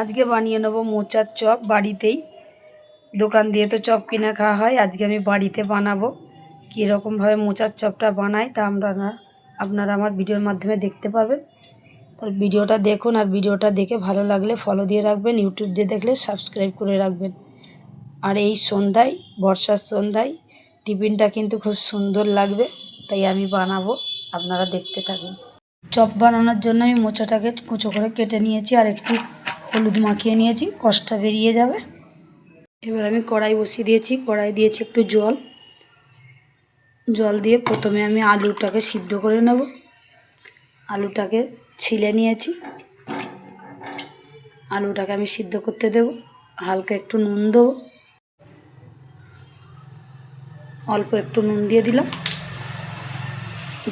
আজকে বানিয়ে নেব মোচার চপ বাড়িতেই। দোকান দিয়ে তো চপ কিনে খাওয়া হয়, আজকে আমি বাড়িতে বানাবো। কীরকমভাবে মোচার চপটা বানাই তা আপনারা আমার ভিডিওর মাধ্যমে দেখতে পাবেন। তাহলে ভিডিওটা দেখুন, আর ভিডিওটা দেখে ভালো লাগলে ফলো দিয়ে রাখবেন, ইউটিউব দিয়ে দেখলে সাবস্ক্রাইব করে রাখবেন। আর এই সন্ধ্যায়, বর্ষার সন্ধ্যায় টিফিনটা কিন্তু খুব সুন্দর লাগবে, তাই আমি বানাবো, আপনারা দেখতে থাকুন। চপ বানানোর জন্য আমি মোচাটাকে কুচো করে কেটে নিয়েছি, আর একটু হলুদ মাখিয়ে নিয়েছি, কষটা বেরিয়ে যাবে। এবার আমি কড়াই বসিয়ে দিয়েছি, কড়াই দিয়েছি একটু জল দিয়ে প্রথমে আমি আলুটাকে সিদ্ধ করে নেব। আলুটাকে ছিলে নিয়েছি, আলুটাকে আমি সিদ্ধ করতে দেব। হালকা একটু নুন দেবো, অল্প একটু নুন দিয়ে দিলাম,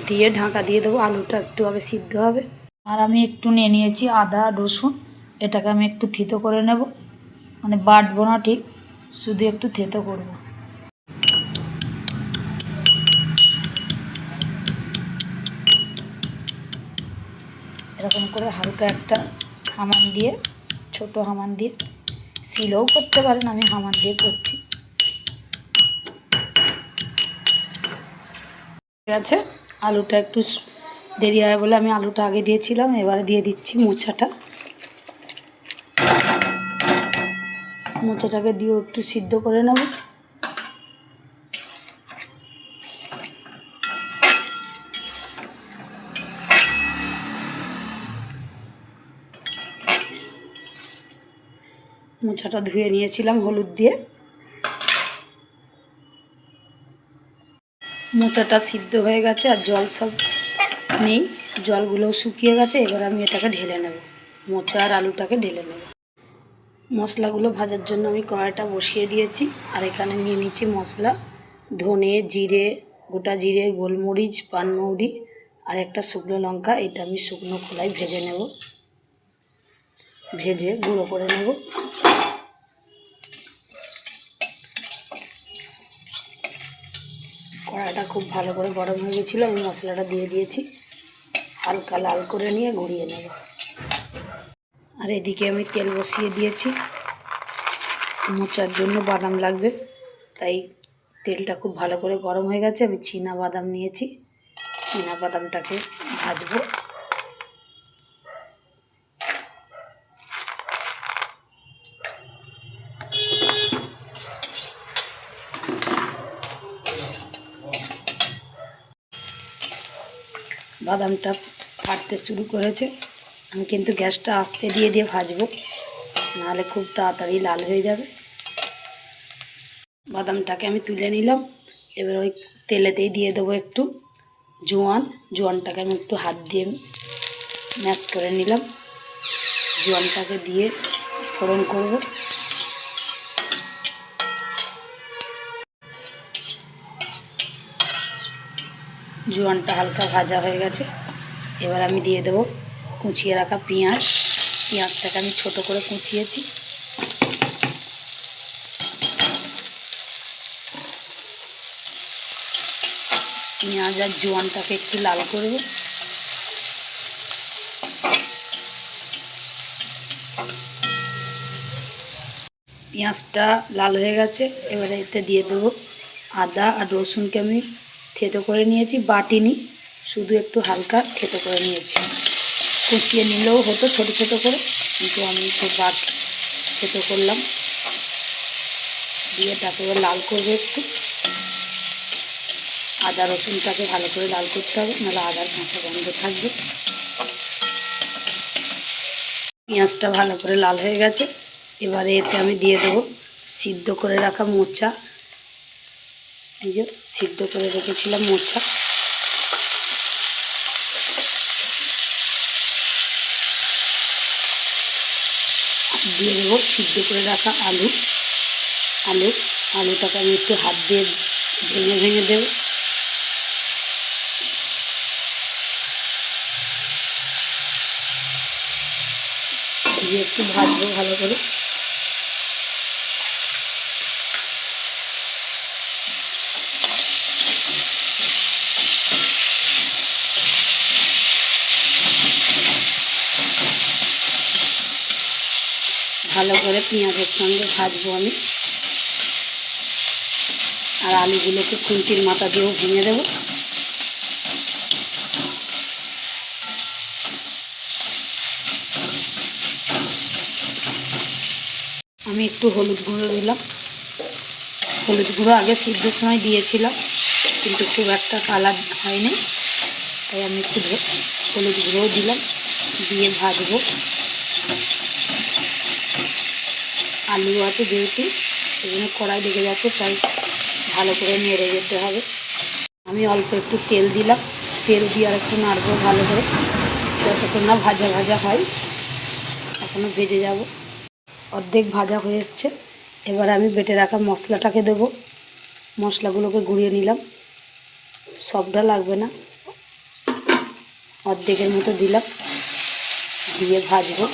দিয়ে ঢাকা দিয়ে দেবো। আলুটা একটু আগে সিদ্ধ হবে। আর আমি একটু নিয়ে নিয়েছি আদা রসুন, এটাকে আমি একটু থেতো করে নেব, মানে বাটবো না ঠিক, শুধু একটু থেতো করব। এরকম করে হালকা একটা হামান দিয়ে, ছোট হামান দিয়ে, শিলেও করতে পারেন, আমি হামান দিয়ে করছি। ঠিক আছে, আলুটা একটু দেরি হয় বলে আমি আলুটা আগে দিয়েছিলাম, এবারে দিয়ে দিচ্ছি মোচাটাকে দিয়েও একটু সিদ্ধ করে নেব। মোচাটা ধুয়ে নিয়েছিলাম হলুদ দিয়ে। মোচাটা সিদ্ধ হয়ে গেছে, আর জল সব নেই, জলগুলোও শুকিয়ে গেছে। এবার আমি এটাকে ঢেলে নেব, মোচা আর আলুটাকে ঢেলে নেব। মশলাগুলো ভাজার জন্য আমি কড়াইটা বসিয়ে দিয়েছি, আর এখানে নিয়ে নিচ্ছি মশলা, ধনে, জিরে, গোটা জিরে, গোলমরিচ, পানমৌরি, আর একটা শুকনো লঙ্কা। এটা আমি শুকনো খোলায় ভেজে নেব, ভেজে গুঁড়ো করে নেব। কড়াইটা খুব ভালো করে গরম হয়ে গেছিলো, আমি মশলাটা দিয়ে দিয়েছি, হালকা লাল করে নিয়ে ঘুরিয়ে নেব। আর এদিকে আমি তেল বসিয়ে দিয়েছি, মোচার জন্য বাদাম লাগবে, তাই তেলটা খুব ভালো করে গরম হয়ে গেছে। আমি চীনা বাদাম নিয়েছি, চীনা বাদামটাকে ভাজবো। বাদামটা ফাটতে শুরু করেছে, আমি কিন্তু গ্যাসটা আস্তে দিয়ে ভাজবো, নাহলে খুব তাড়াতাড়ি লাল হয়ে যাবে। বাদামটাকে আমি তুলে নিলাম, এবার ওই তেলেতেই দিয়ে দেবো একটু জোয়ানটাকে আমি একটু হাত দিয়ে ম্যাশ করে নিলাম। জোয়ানটাকে দিয়ে ফোড়ন করব। জোয়ানটা হালকা ভাজা হয়ে গেছে, এবার আমি দিয়ে দেবো কুচিয়ে রাখা পেঁয়াজটাকে আমি ছোট করে কুচিয়েছি। পেঁয়াজ আর জোয়ানটাকে একটু লাল করব। পেঁয়াজটা লাল হয়ে গেছে, এবারে এতে দিয়ে দেবো আদা আর রসুনকে আমি থেতো করে নিয়েছি, বাটিনি, শুধু একটু হালকা থেতো করে নিয়েছি। কুচিয়ে নিলেও হতো ছোট ছোট করে, কিন্তু আমি একটু থেতো করলাম। দিয়ে তারপরে লাল করবো একটু, আদা রসুনটাকে ভালো করে লাল করতে হবে, নাহলে আদার কাঁচা গন্ধ থাকবে। পেঁয়াজটা ভালো করে লাল হয়ে গেছে, এবারে এতে আমি দিয়ে দেবো সিদ্ধ করে রাখা মোচা। এই যে সিদ্ধ করে রেখেছিলাম মোচা, দিয়ে দেবো সিদ্ধ করে রাখা আলুটাকে আমি একটু হাত দিয়ে ভেঙে দেবো। দিয়ে একটু ভাজবো ভালো করে। ভালো করে পেঁয়াজের সঙ্গে ভাজবো আমি। আর আলুগুলোকে খুন্তির মাথা দিয়েও ভেঙে দেবো। আমি একটু হলুদ গুঁড়ো দিলাম। হলুদ গুঁড়ো আগে সিদ্ধর সময় দিয়েছিলাম, কিন্তু খুব একটা কালার হয়নি, তাই আমি একটু হলুদ গুঁড়োও দিলাম, দিয়ে ভাজবো। আলু আছে যেহেতু, সেই জন্য কড়াই লেগে যাচ্ছে, তাই ভালো করে নেড়ে যেতে হবে। আমি অল্প একটু তেল দিলাম, তেল দিয়ে আর একটু নাড়বো ভালো করে, যতক্ষণ না ভাজা ভাজা হয়। এখনও ভেজে যাব। অর্ধেক ভাজা হয়ে এসছে। এবার আমি বেটে রাখা মশলাটাকে দেবো। মশলাগুলোকে গুঁড়িয়ে নিলাম, সবটা লাগবে না, অর্ধেকের মতো দিলাম, দিয়ে ভাজবো।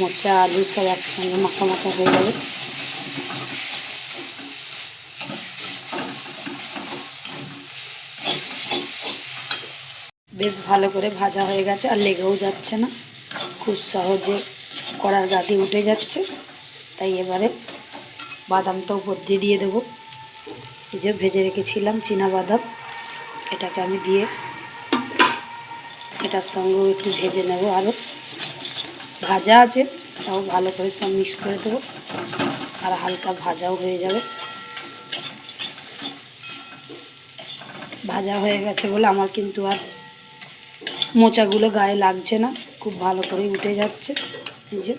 মোচা আলু সব একসঙ্গে মাখা মাখা হয়ে যাবে। বেশ ভালো করে ভাজা হয়ে গেছে, আর লেগেও যাচ্ছে না, খুব সহজে কড়ার গাটি উঠে যাচ্ছে। তাই এবারে বাদামটা উপর দিয়ে দেবো। এই যে ভেজে রেখেছিলাম চীনা বাদাম, এটাকে আমি দিয়ে এটার সঙ্গেও একটু ভেজে নেব। আরও ভাজা আছে, তাও ভালো করে সব মিক্স করে দেবো, আর হালকা ভাজাও হয়ে যাবে। ভাজা হয়ে গেছে বলে আমার কিন্তু আর মোচাগুলো গায়ে লাগছে না, খুব ভালো করে উঠে যাচ্ছে। এই যে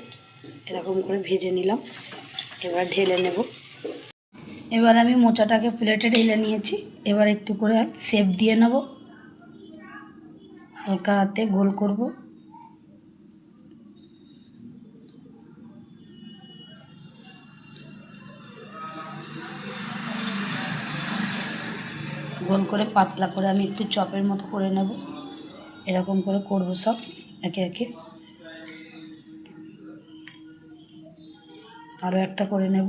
এরকম করে ভেজে নিলাম, এবার ঢেলে নেব। এবার আমি মোচাটাকে প্লেটে ঢেলে নিয়েছি। এবার একটু করে শেপ দিয়ে নেব, হালকা হাতে গোল করব। গোল করে পাতলা করে আমি একটু চপের মতো করে নেব। এরকম করে করব সব একে একে। আরও একটা করে নেব।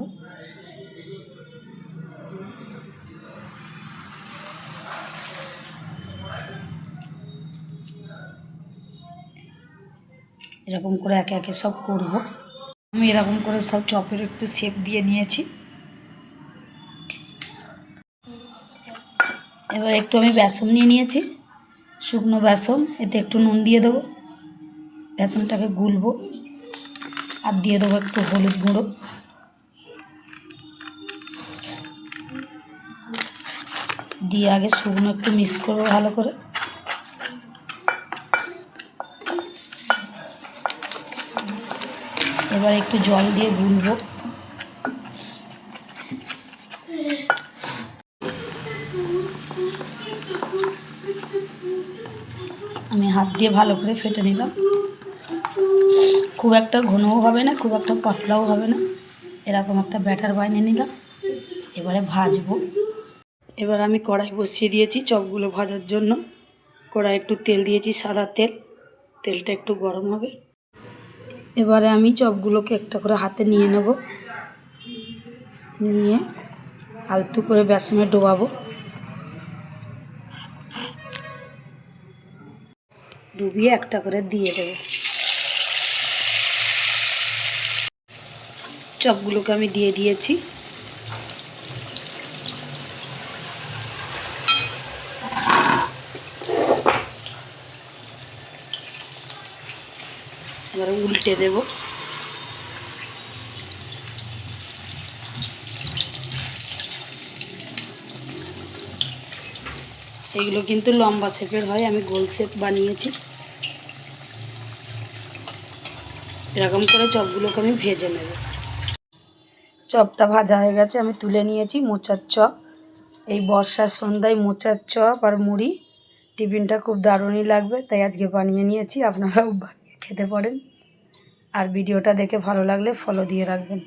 এরকম করে একে একে সব করব। আমি এরকম করে সব চপের একটু শেপ দিয়ে নিয়েছি। এবার একটু আমি বেসন নিয়ে নিয়েছি, শুকনো বেসন, এতে একটু নুন দিয়ে দেবো। বেসনটাকে গুলবো, আর দিয়ে দেবো একটু হলুদ গুঁড়ো, দিয়ে আগে শুকনো একটু মিক্স করবো ভালো করে। এবার একটু জল দিয়ে গুলবো। আমি হাত দিয়ে ভালো করে ফেটে নিলাম। খুব একটা ঘনও হবে না, খুব একটা পাতলাও হবে না, এরকম একটা ব্যাটার বানিয়ে নিলাম। এবারে ভাজবো। এবার আমি কড়াই বসিয়ে দিয়েছি চপগুলো ভাজার জন্য। কড়াই একটু তেল দিয়েছি, সাদা তেল, তেলটা একটু গরম হবে। এবারে আমি চপগুলোকে একটা করে হাতে নিয়ে নেব, নিয়ে আলতু করে বেসনে ডোবাবো। ডুবিয়ে একটা করে দিয়ে দেবো। চপগুলোকে আমি দিয়ে দিয়েছি। এবারে উল্টে দেব। এগুলো কিন্তু লম্বা শেপের হয়, আমি গোল শেপ বানিয়েছি। এরকম করে চপগুলোকে আমি ভেজে নেব। চপটা ভাজা হয়ে গেছে, আমি তুলে নিয়েছি। মোচার চপ, এই বর্ষার সন্ধ্যায় মোচার চপ আর মুড়ি টিফিনটা খুব দারুণই লাগবে, তাই আজকে বানিয়ে নিয়েছি। আপনারাও বানিয়ে খেতে পারেন। আর ভিডিওটা দেখে ভালো লাগলে ফলো দিয়ে রাখবেন।